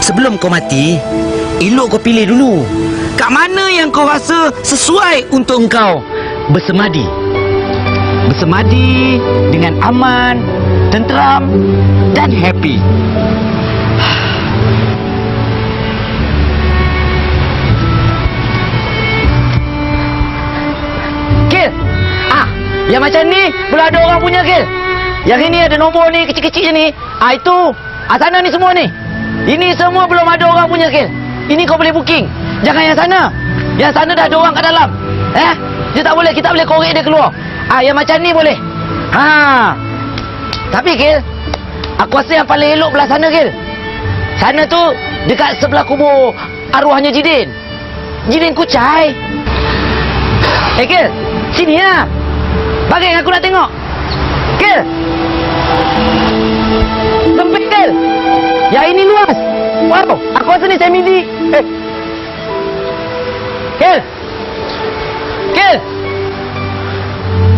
Sebelum kau mati, elok kau pilih dulu kat mana yang kau rasa sesuai untuk engkau bersemadi. Bersemadi dengan aman, tenteram dan happy. Kil, yang macam ni belum ada orang punya, Kil. Yang ini ada nombor ni, kecil-kecil ni. Itu, sana ni semua ni. Ini semua belum ada orang punya, Kil. Ini kau boleh booking. Jangan yang sana. Yang sana dah ada orang kat dalam. Dia tak boleh, kita boleh korek dia keluar. Yang macam ni boleh. Tapi, Kil, aku rasa yang paling elok belah sana, Kil. Sana tu dekat sebelah kubur arwahnya Jidin. Jidin Kucai. Kil, sini lah. Bagi aku nak tengok. Kil. Sempit, Kil. Yang ini luas. Wow, aku rasa ni semi-D. Kil. Kil.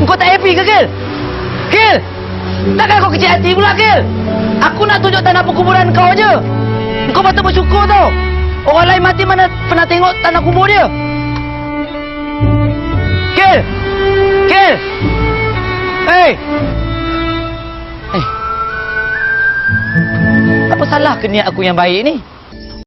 Kau tak happy ke, Kil? Kil. Takkan kau kecil hati pula, Kil? Aku nak tunjuk tanah perkuburan kau je. Kau patut bersyukur tau. Orang lain mati mana pernah tengok tanah kubur dia. Kil. Kil. Apa salah ke niat aku yang baik ni?